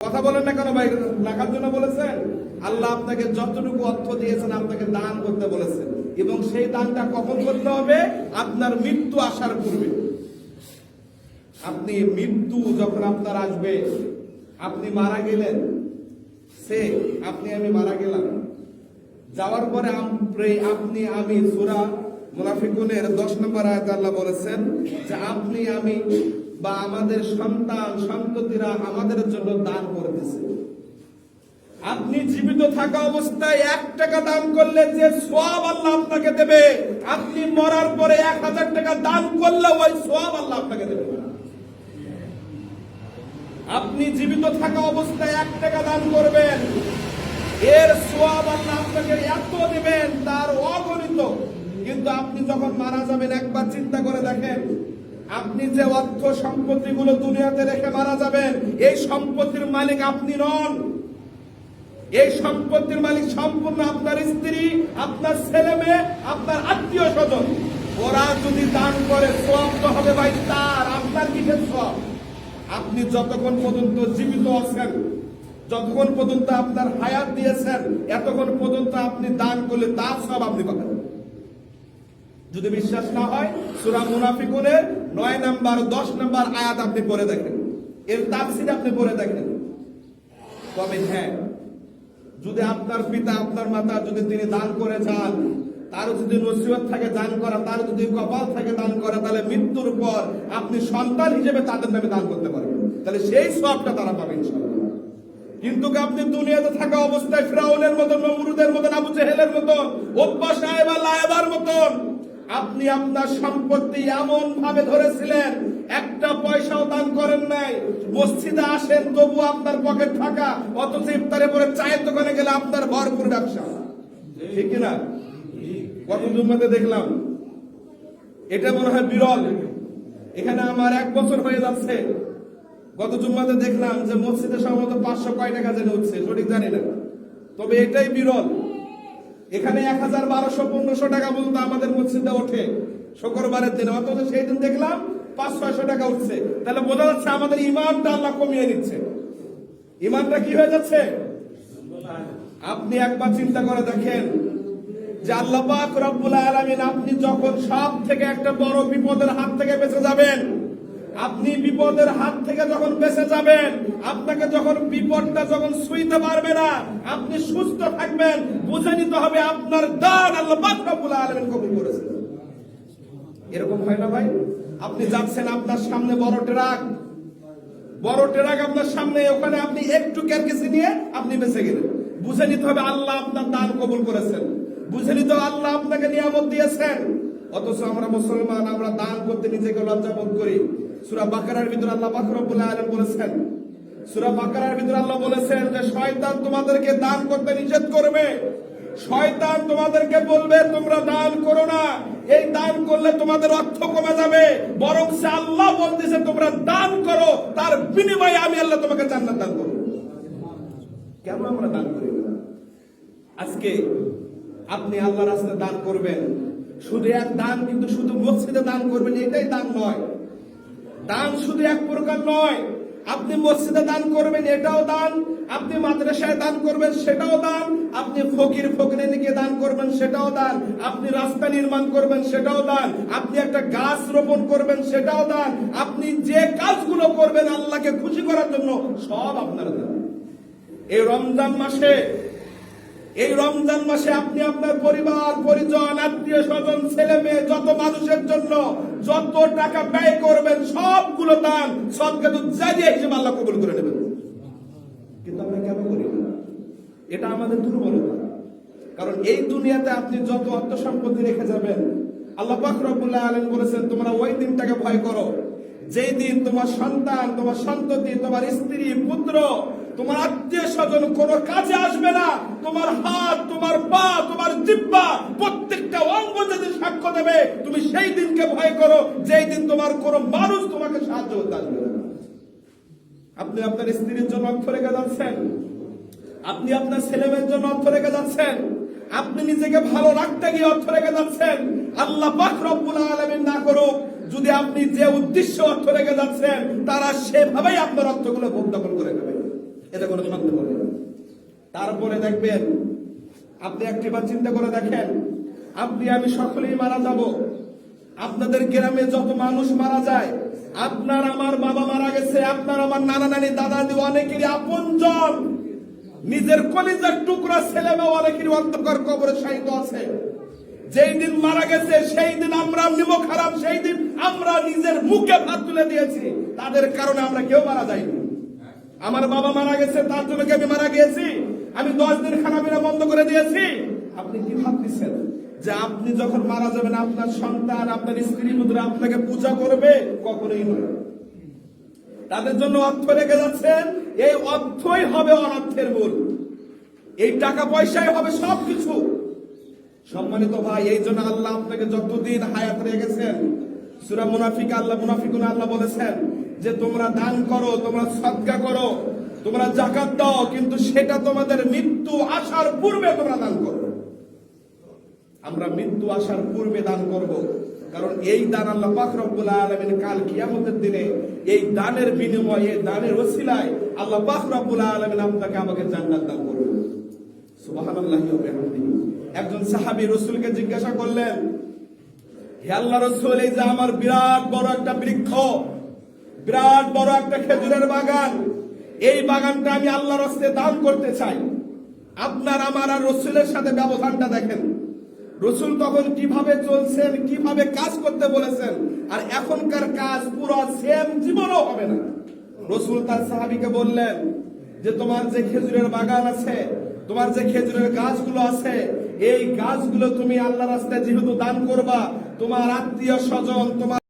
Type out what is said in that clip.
কথা বলেন না কেন ভাই? রাখার জন্য বলেছেন। আল্লাহ আপনাকে যতটুকু অর্থ দিয়েছেন আপনাকে দান করতে বলেছেন, এবং সেই দানটা কখন করতে হবে? আপনার মৃত্যু আসার পূর্বে। আপনি মৃত্যু যখন আপনার আসবে, আপনি মারা গেলেন, আমি মারা গেলাম, যাওয়ার পরে আপনি আমি সূরা মুনাফিকুনের 10 নম্বর আয়াতে আল্লাহ বলেছেন যে আপনি আমি বা আমাদের সন্তান সন্ততিরা আমাদের জন্য দান করতেছে। আপনি জীবিত থাকা অবস্থায় 1 টাকা দান করলে যে সওয়াব আল্লাহ আপনাকে দেবে, আপনি মরার পরে 1000 টাকা দান করলে ওই সওয়াব আল্লাহ আপনাকে দেবে। আপনি জীবিত থাকা অবস্থায় 1 টাকা দান করবেন, এর সওয়াব আল্লাহ আপনাকে এত দিবেন তার অগণিত। কিন্তু আপনি যখন মারা যাবেন, একবার চিন্তা করে দেখেন, আপনি যে অর্থ সম্পত্তি গুলো দুনিয়াতে রেখে মারা যাবেন, এই সম্পত্তির মালিক আপনি নন। এই সম্পত্তির মালিক সম্পূর্ণ আপনার স্ত্রী, আপনার ছেলে মেয়ে, আপনার আত্মীয় স্বজন। ওরা যদি দান করে সওয়াব তো হবে ভাই তার, আপনার কিসের সওয়াব? আপনি যতক্ষণ পর্যন্ত জীবিত আছেন, যতক্ষণ পর্যন্ত আপনার হায়াত দিয়েছেন, এতক্ষণ পর্যন্ত আপনি দান করলে তার সওয়াব আপনি পাবেন। যদি বিশ্বাস না হয় সূরা মুনাফিকুনের 9 নম্বর 10 নম্বর আয়াত আপনি পড়ে দেখেন, এর তাফসীর আপনি পড়ে দেখেন। তবে হ্যাঁ, যদি আপনার পিতা আপনার মাতা যদি তিনি দান করে যান, তার যদি নসিহত থাকে দান করা, তার যদি কপাল থাকে দান করা, তাহলে মৃত্যুর পর আপনি সন্তান হিসেবে তাদের নামে দান করতে পারবেন, তাহলে সেই সওয়াবটা তারা পাবে ইনশাআল্লাহ। কিন্তু আপনি দুনিয়াতে থাকা অবস্থায় ফিরাউনের মতন, নমরুদের মতন, আবু জেহেলের মতন, উতবা সাহেবা লায়েবার মতন আপনি আপনার সম্পত্তি এমন ভাবে ধরেছিলেন, একটা পয়সাও দান করেন নাই। মসজিদে আসেন তবু আপনার পকেট ফাঁকা, অথচ ইফতারে পরে চায়ের দোকানে গেলে আপনার ভরপুর ব্যবসা। ঠিক কিনা? কত জুম্মাতে দেখলাম, এটা মনে হয় বিরল। এখানে আমার 1 বছর হয়ে যাচ্ছে, গত জুম্মাতে দেখলাম যে মসজিদে সম্ভবত 500 কয় টাকা যেন হচ্ছে সঠিক জানি না, তবে এটাই বিরল। এখানে 1000, 1200, 1500 টাকা পর্যন্ত আমাদের মসজিদে ওঠে শুক্রবারের দিনে, অথচ সেই দিন দেখলাম 500-600 টাকা উঠছে। তাহলে বোঝা যাচ্ছে আমাদের ইমানটা আল্লাহ কমিয়ে নিচ্ছে। ইমানটা কি হয়ে যাচ্ছে? আপনি একবার চিন্তা করে দেখেন যে আল্লাহ পাক রব্বুল আলামিন, আপনি যখন সব থেকে একটা বড় বিপদের হাত থেকে বেঁচে যাবেন, আপনি বিপদের হাত থেকে যখন বেঁচে যাবেন, আপনাকে যখন বিপদটা যখন ছুঁইতে পারবে না, আপনি সুস্থ থাকবেন, বুঝে নিতে হবে আপনার দান আল্লাহ পাক রব্বুল আলামিন কবুল করেছেন। এরকম হয় না ভাই? আপনি যাচ্ছেন, আপনার সামনে বড় ট্রাক আপনার সামনে, ওখানে আপনি একটু কেরকেসি নিয়ে আপনি বেঁচে গেলেন, বুঝে নিতে হবে আল্লাহ আপনার দান কবুল করেছেন, বুঝে নিতে হবে আল্লাহ আপনাকে নিয়ামত দিয়েছেন। অথচ আমরা মুসলমান, আমরা দান করতে নিজেকে লজ্জা বোধ করি। সূরা বাকারার ভিতরে আল্লাহ পাক রব্বুল আলামিন বলেছেন, সূরা বাকারার ভিতরে আল্লাহ বলেছেন যে শয়তান তোমাদেরকে দান করতে নিষেধ করবে, শয়তান তোমাদেরকে বলবে তোমরা দান করো না, এই দান করলে তোমাদের অর্থ কমে যাবে, বরং সে আল্লাহ বলতেছে তোমরা দান করো, তার বিনিময়ে আমি আল্লাহ তোমাকে জান্নাত দান করব। কেন আমরা দান করি না? আজকে আপনি আল্লাহর রাস্তায় দান করবেন, শুধু এক দান, কিন্তু শুধু মসজিদে দান করবেন এটাই দান নয়। দান শুধু এক প্রকার নয়। আপনি মসজিদে দান করবেন এটাও দান, আপনি মাদ্রাসায় দান করবেন সেটাও দান, আপনি ফকির ফকিরিনকে দান করবেন সেটাও দান, আপনি রাস্তা নির্মাণ করবেন সেটাও দান, আপনি একটা গাছ রোপণ করবেন সেটাও দান, আপনি যে কাজগুলো করবেন আল্লাহকে খুশি করার জন্য সব আপনার দান। এই রমজান মাসে আপনি আপনার পরিবার পরিজন, আত্মীয় স্বজন, ছেলে মেয়ে, যত মানুষের জন্য যত টাকা ব্যয় করবেন সবগুলো দান সদকাতুল জারিয়া হিসেবে আল্লাহ কবুল করে নেবেন। কিন্তু আমরা কেন করি না? এটা আমাদের দুর্বলতা। কারণ এই দুনিয়াতে আপনি যত অর্থ সম্পত্তি রেখে যাবেন, আল্লাহ পাক রব্বুল আলামিন বলেছেন তোমরা ওই দিনটাকে ভয় করো যেই দিন তোমার সন্তান, তোমার সন্ততি, তোমার স্ত্রী, পুত্র, তোমার আত্মীয় স্বজন কোনো কাজে আসবে না। তোমার হাত, তোমার পা, তোমার জিহ্বা, প্রত্যেকটা অঙ্গ যেদিন সাক্ষ্য দেবে, তুমি সেই দিনকে ভয় করো যেই দিন তোমার কোনো মানুষ তোমাকে সাহায্য করতে আসবে না। আপনি আপনার স্ত্রীর জন্য অর্থ রেখে যাচ্ছেন, আপনি আপনার ছেলেমেয়ের জন্য অর্থ রেখে যাচ্ছেন, আপনি নিজেকে ভালো রাখতে গিয়ে অর্থ রেখে যাচ্ছেন। আল্লাহ পাক রব্বুল আলামিন না করুক, যদি আপনি যে উদ্দেশ্য অর্থ রেখে যাচ্ছেন তারা সেভাবেই আপনার অর্থগুলো ভোগ দখল করে নেবে। এটা কোনো সন্দেহ নেই। তারপরে দেখবেন, আপনি একটিবার চিন্তা করে দেখেন, আপনি আমি সকলেই মারা যাব। আপনাদের গ্রামে যত মানুষ মারা যায়, আপনার আমার বাবা মারা গেছে, আপনার আমার নানা নানি দাদা দাদি অনেকেরই আপনজন, নিজের কলিজার টুকরা ছেলে মেয়ে অনেকেরই অন্ধকার কবরে শায়িত আছে। যেই দিন মারা গেছে সেই দিন আমরা নিমক হারাম, সেই দিন আমরা নিজের মুখে ভাত তুলে দিয়েছি, তাদের কারণে আমরা কেউ মারা যাইনি। আমার বাবা মারা গেছে, তার জন্য কি আমি মারা গিয়েছি? আমি 10 দিন খানা পিনা বন্ধ করে দিয়েছি? আপনি কি ভাবতেছেন যে আপনি যখন মারা যাবেন আপনার সন্তান, আপনার স্ত্রী পুত্র আপনাকে পূজা করবে? কখনোই নয়। তাদের জন্য অর্থ রেখে যাচ্ছেন, এই অর্থই হবে অনর্থের মূল, এই টাকা পয়সাই হবে সবকিছু। সম্মানিত ভাই, এই জন্য আল্লাহ আপনাকে যতদিন হায়াত রেখেছেন, সূরা মুনাফিকুন আল্লাহ বলেছেন যে তোমরা দান করো, তোমরা সাদকা করো, তোমরা যাকাত দাও, কিন্তু সেটা তোমাদের মৃত্যু আসার পূর্বে তোমরা দান করো। আমরা মৃত্যু আসার পূর্বে দান করব, কারণ এই দান আল্লাহ পাক রব্বুল আলামিন কাল কিয়ামতের দিনে এই দানের বিনিময়ে, এই দানের ওসিলায় আল্লাহ পাক রব্বুল আলামিন আপনাকে আমাকে জান্নাত দান করবে। সুবহানাল্লাহি ওয়া বিহামদিহি। একজন সাহাবী রাসূলকে জিজ্ঞাসা করলেন, হে আল্লাহ রাসূল, এই যে আমার বিরাট বড় একটা বৃক্ষ, বিরাট বড় একটা খেজুরের বাগান, এই বাগানটা আমি আল্লাহর রাস্তায় দান করতে চাই। আপনার আমার আর রাসূলের সাথে ব্যবধানটা দেখেন। রাসূল তখন কিভাবে চলছেন, কিভাবে কাজ করতে বলেছেন, আর এখনকার কাজ পুরো সেম জীবনও হবে না। রাসূল তার সাহাবীকে বললেন যে তোমার যে খেজুরের বাগান আছে, তোমার যে খেজুরের গাছগুলো আছে, এই গাছগুলো তুমি আল্লাহর রাস্তায় যেহেতু দান করবা, তোমার আত্মীয় স্বজন, তোমার